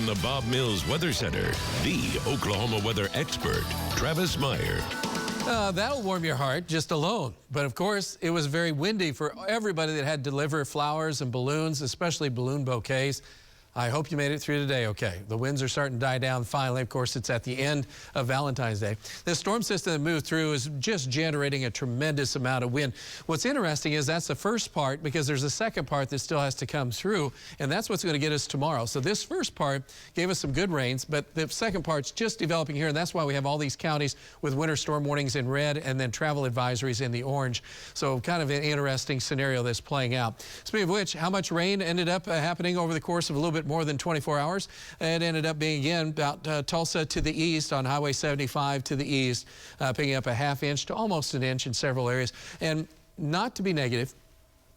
From the Bob Mills Weather Center, the Oklahoma weather expert, Travis Meyer. That'll warm your heart just alone. But of course, it was very windy for everybody that had to deliver flowers and balloons, especially balloon bouquets. I hope you made it through today okay. The winds are starting to die down finally. Of course, it's at the end of Valentine's Day. The storm system that moved through is just generating a tremendous amount of wind. What's interesting is that's the first part, because there's a second part that still has to come through, and that's what's going to get us tomorrow. So this first part gave us some good rains, but the second part's just developing here, and that's why we have all these counties with winter storm warnings in red and then travel advisories in the orange. So kind of an interesting scenario that's playing out. Speaking of which, how much rain ended up happening over the course of a little bit more than 24 hours. It ended up being, again, about Tulsa to the east on Highway 75 to the east, picking up a ½ inch to almost an inch in several areas. And not to be negative,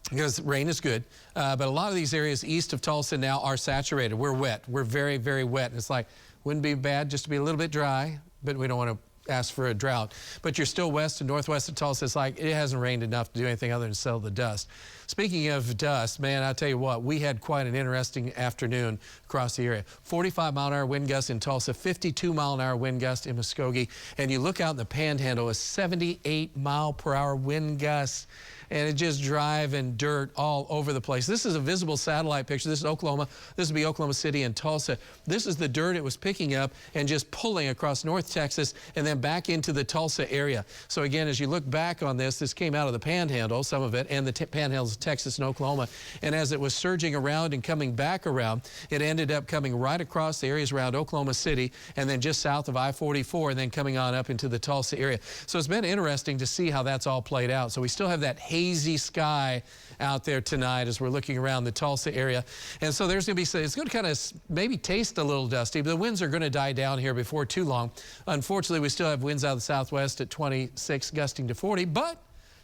because rain is good, but a lot of these areas east of Tulsa now are saturated. We're wet. We're very, very wet. And it's like, wouldn't be bad just to be a little bit dry, but we don't want to ask for a drought. But you're still west and northwest of Tulsa. It's like it hasn't rained enough to do anything other than settle the dust. Speaking of dust, man, I'll tell you what, we had quite an interesting afternoon across the area. 45-mile-an-hour wind gusts in Tulsa, 52-mile-an-hour wind gust in Muskogee, and you look out in the Panhandle, a 78-mile-per-hour wind gust, and it just driving dirt all over the place. This is a visible satellite picture. This is Oklahoma. This would be Oklahoma City and Tulsa. This is the dirt it was picking up and just pulling across North Texas and then back into the Tulsa area. So again, as you look back on this came out of the Panhandle, some of it, and the Panhandles of Texas and Oklahoma. And as it was surging around and coming back around, it ended up coming right across the areas around Oklahoma City and then just south of I-44 and then coming on up into the Tulsa area. So it's been interesting to see how that's all played out. So we still have that hazy sky out there tonight as we're looking around the Tulsa area. And so there's going to be, it's going to kind of maybe taste a little dusty, but the winds are going to die down here before too long. Unfortunately, we still have winds out of the southwest at 26, gusting to 40, but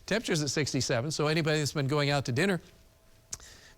temperatures at 67. So anybody that's been going out to dinner,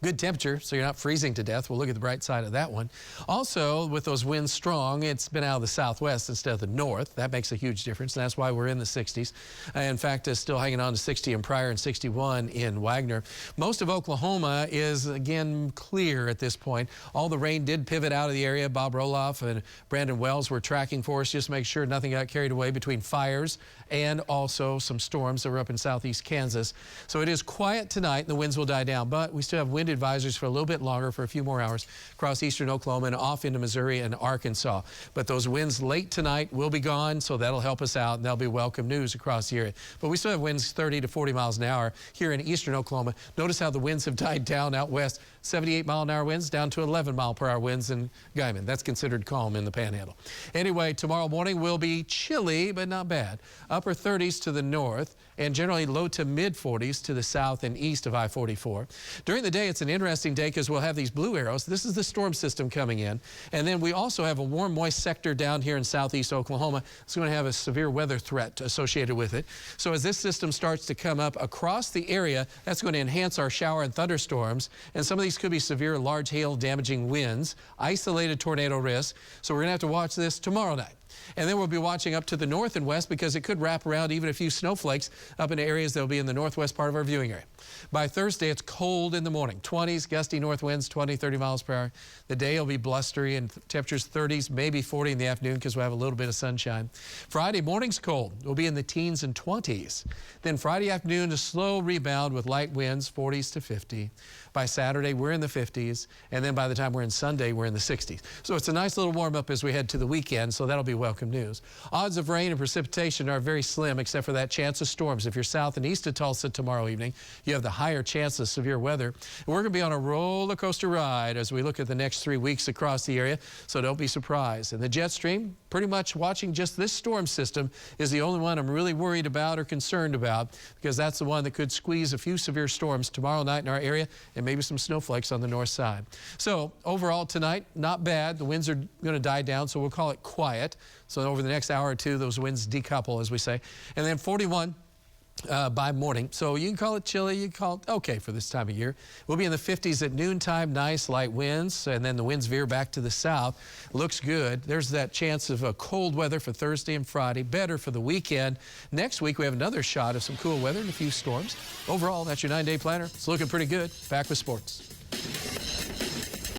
good temperature, so you're not freezing to death. We'll look at the bright side of that one. Also, with those winds strong, it's been out of the southwest instead of the north. That makes a huge difference, and that's why we're in the 60s. In fact, it's still hanging on to 60 in Pryor and 61 in Wagner. Most of Oklahoma is, again, clear at this point. All the rain did pivot out of the area. Bob Roloff and Brandon Wells were tracking for us just to make sure nothing got carried away between fires and also some storms that were up in southeast Kansas. So it is quiet tonight, and the winds will die down, but we still have wind advisories for a little bit longer, for a few more hours, across eastern Oklahoma and off into Missouri and Arkansas. But those winds late tonight will be gone, so that'll help us out, and that'll be welcome news across the area. But we still have winds 30 to 40 miles an hour here in eastern Oklahoma. Notice how the winds have died down out west. 78-mile-an-hour winds down to 11-mile-per-hour winds in Guyman. That's considered calm in the Panhandle. Anyway, tomorrow morning will be chilly, but not bad. Upper 30s to the north and generally low to mid 40s to the south and east of I-44. During the day, it's an interesting day because we'll have these blue arrows. This is the storm system coming in. And then we also have a warm, moist sector down here in southeast Oklahoma. It's going to have a severe weather threat associated with it. So as this system starts to come up across the area, that's going to enhance our shower and thunderstorms. And some of these could be severe, large hail damaging winds, isolated tornado risk. So we're going to have to watch this tomorrow night. And then we'll be watching up to the north and west because it could wrap around even a few snowflakes up into areas that will be in the northwest part of our viewing area. By Thursday, it's cold in the morning. 20s, gusty north winds, 20, 30 miles per hour. The day will be blustery and temperatures 30s, maybe 40 in the afternoon because we'll have a little bit of sunshine. Friday morning's cold. We'll be in the teens and 20s. Then Friday afternoon, a slow rebound with light winds, 40s to 50. By Saturday, we're in the 50s. And then by the time we're in Sunday, we're in the 60s. So it's a nice little warm up as we head to the weekend. So that'll be welcome news. Odds of rain and precipitation are very slim, except for that chance of storms. If you're south and east of Tulsa tomorrow evening, you have the higher chance of severe weather. And we're going to be on a roller coaster ride as we look at the next 3 weeks across the area, so don't be surprised. And the jet stream, pretty much watching just this storm system, is the only one I'm really worried about or concerned about, because that's the one that could squeeze a few severe storms tomorrow night in our area and maybe some snowflakes on the north side. So overall tonight, not bad. The winds are going to die down, so we'll call it quiet. So over the next hour or two, those winds decouple, as we say. And then 41 by morning. So you can call it chilly, you can call it okay for this time of year. We'll be in the 50s at noontime, nice light winds, and then the winds veer back to the south. Looks good. There's that chance of cold weather for Thursday and Friday, better for the weekend. Next week, we have another shot of some cool weather and a few storms. Overall, that's your 9-day planner. It's looking pretty good. Back with sports.